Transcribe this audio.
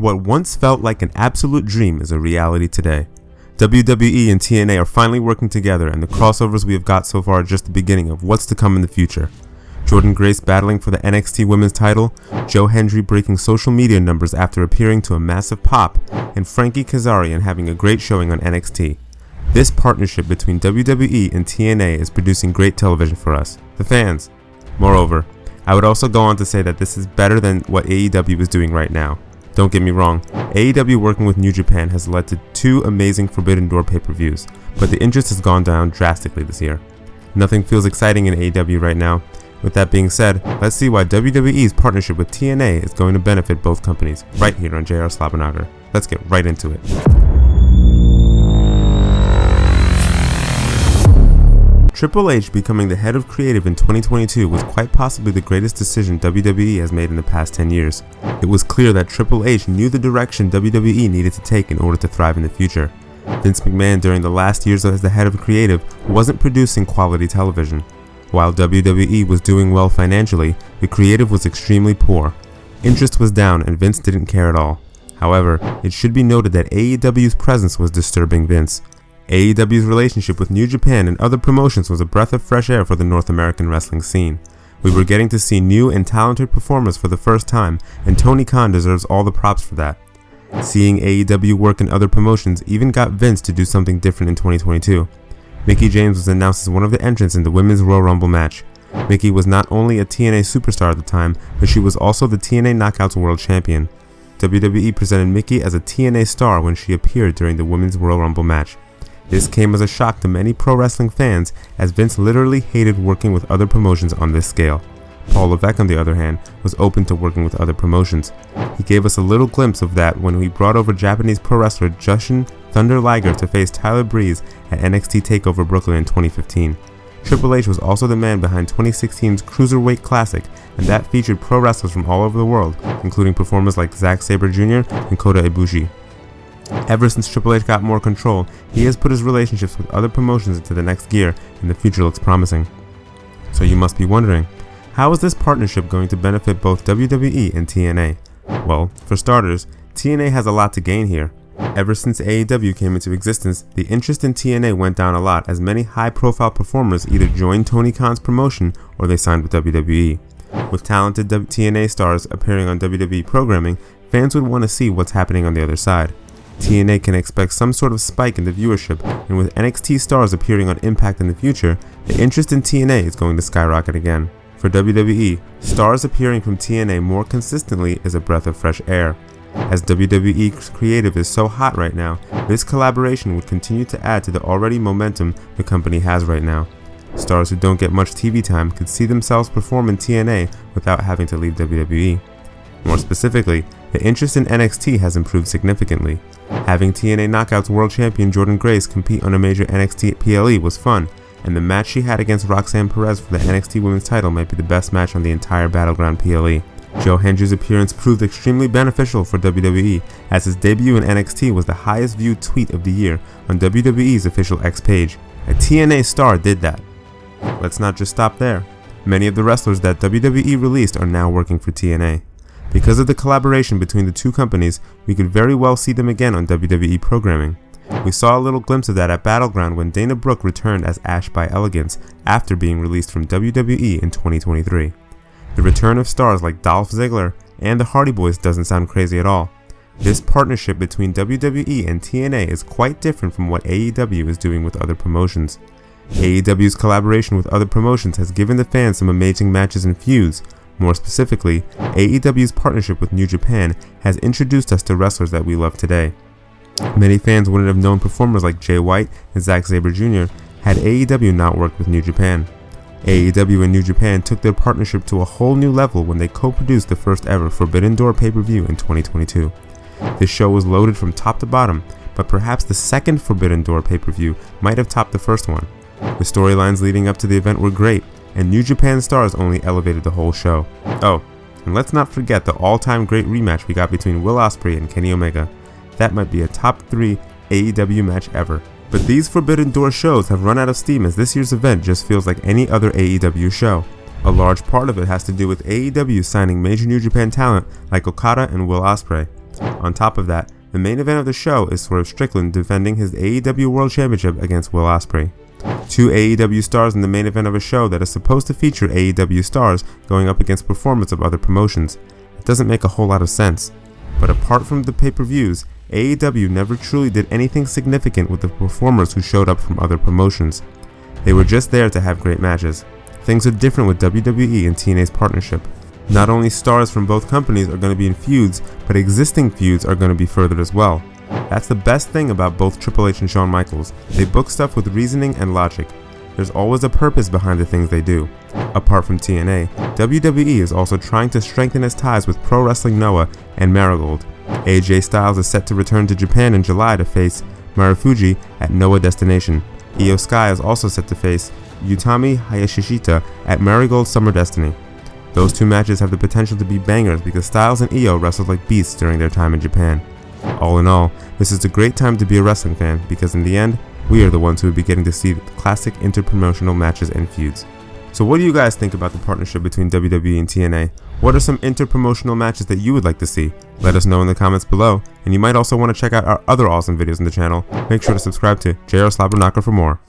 What once felt like an absolute dream is a reality today. WWE and TNA are finally working together, and the crossovers we have got so far are just the beginning of what's to come in the future. Jordynne Grace battling for the NXT Women's title, Joe Hendry breaking social media numbers after appearing to a massive pop, and Frankie Kazarian having a great showing on NXT. This partnership between WWE and TNA is producing great television for us, the fans. Moreover, I would also go on to say that this is better than what AEW is doing right now. Don't get me wrong, AEW working with New Japan has led to 2 amazing Forbidden Door pay-per-views, but the interest has gone down drastically this year. Nothing feels exciting in AEW right now. With that being said, let's see why WWE's partnership with TNA is going to benefit both companies, right here on JR Slobberknocker. Let's get right into it. Triple H becoming the head of creative in 2022 was quite possibly the greatest decision WWE has made in the past 10 years. It was clear that Triple H knew the direction WWE needed to take in order to thrive in the future. Vince McMahon during the last years as the head of creative wasn't producing quality television. While WWE was doing well financially, the creative was extremely poor. Interest was down and Vince didn't care at all. However, it should be noted that AEW's presence was disturbing Vince. AEW's relationship with New Japan and other promotions was a breath of fresh air for the North American wrestling scene. We were getting to see new and talented performers for the first time, and Tony Khan deserves all the props for that. Seeing AEW work in other promotions even got Vince to do something different in 2022. Mickie James was announced as one of the entrants in the Women's Royal Rumble match. Mickie was not only a TNA superstar at the time, but she was also the TNA Knockouts World Champion. WWE presented Mickie as a TNA star when she appeared during the Women's Royal Rumble match. This came as a shock to many pro wrestling fans, as Vince literally hated working with other promotions on this scale. Paul Levesque, on the other hand, was open to working with other promotions. He gave us a little glimpse of that when he brought over Japanese pro wrestler Jushin Thunder Liger to face Tyler Breeze at NXT TakeOver Brooklyn in 2015. Triple H was also the man behind 2016's Cruiserweight Classic, and that featured pro wrestlers from all over the world, including performers like Zack Sabre Jr. and Kota Ibushi. Ever since Triple H got more control, he has put his relationships with other promotions into the next gear, and the future looks promising. So you must be wondering, how is this partnership going to benefit both WWE and TNA? Well, for starters, TNA has a lot to gain here. Ever since AEW came into existence, the interest in TNA went down a lot as many high-profile performers either joined Tony Khan's promotion or they signed with WWE. With talented TNA stars appearing on WWE programming, fans would want to see what's happening on the other side. TNA can expect some sort of spike in the viewership, and with NXT stars appearing on Impact in the future, the interest in TNA is going to skyrocket again. For WWE, stars appearing from TNA more consistently is a breath of fresh air. As WWE's creative is so hot right now, this collaboration would continue to add to the already momentum the company has right now. Stars who don't get much TV time could see themselves perform in TNA without having to leave WWE. More specifically, the interest in NXT has improved significantly. Having TNA Knockouts World Champion Jordynne Grace compete on a major NXT PLE was fun, and the match she had against Roxanne Perez for the NXT Women's title might be the best match on the entire Battleground PLE. Joe Hendry's appearance proved extremely beneficial for WWE, as his debut in NXT was the highest viewed tweet of the year on WWE's official X page. A TNA star did that. Let's not just stop there. Many of the wrestlers that WWE released are now working for TNA. Because of the collaboration between the 2 companies, we could very well see them again on WWE programming. We saw a little glimpse of that at Battleground when Dana Brooke returned as Ash by Elegance after being released from WWE in 2023. The return of stars like Dolph Ziggler and the Hardy Boys doesn't sound crazy at all. This partnership between WWE and TNA is quite different from what AEW is doing with other promotions. AEW's collaboration with other promotions has given the fans some amazing matches and feuds. More specifically, AEW's partnership with New Japan has introduced us to wrestlers that we love today. Many fans wouldn't have known performers like Jay White and Zack Sabre Jr. had AEW not worked with New Japan. AEW and New Japan took their partnership to a whole new level when they co-produced the first ever Forbidden Door pay-per-view in 2022. This show was loaded from top to bottom, but perhaps the second Forbidden Door pay-per-view might have topped the first one. The storylines leading up to the event were great, and New Japan stars only elevated the whole show. Oh, and let's not forget the all-time great rematch we got between Will Ospreay and Kenny Omega. That might be a top 3 AEW match ever. But these Forbidden Door shows have run out of steam, as this year's event just feels like any other AEW show. A large part of it has to do with AEW signing major New Japan talent like Okada and Will Ospreay. On top of that, the main event of the show is Swerve Strickland defending his AEW World Championship against Will Ospreay. Two AEW stars in the main event of a show that is supposed to feature AEW stars going up against performers of other promotions. It doesn't make a whole lot of sense. But apart from the pay-per-views, AEW never truly did anything significant with the performers who showed up from other promotions. They were just there to have great matches. Things are different with WWE and TNA's partnership. Not only stars from both companies are going to be in feuds, but existing feuds are going to be furthered as well. That's the best thing about both Triple H and Shawn Michaels. They book stuff with reasoning and logic. There's always a purpose behind the things they do. Apart from TNA, WWE is also trying to strengthen its ties with Pro Wrestling Noah and Marigold. AJ Styles is set to return to Japan in July to face Marufuji at Noah Destination. Io Sky is also set to face Utami Hayashishita at Marigold Summer Destiny. Those two matches have the potential to be bangers because Styles and Io wrestled like beasts during their time in Japan. All in all, this is a great time to be a wrestling fan because in the end, we are the ones who will be getting to see the classic interpromotional matches and feuds. So what do you guys think about the partnership between WWE and TNA? What are some interpromotional matches that you would like to see? Let us know in the comments below, and you might also want to check out our other awesome videos on the channel. Make sure to subscribe to JR Slabbernaka for more.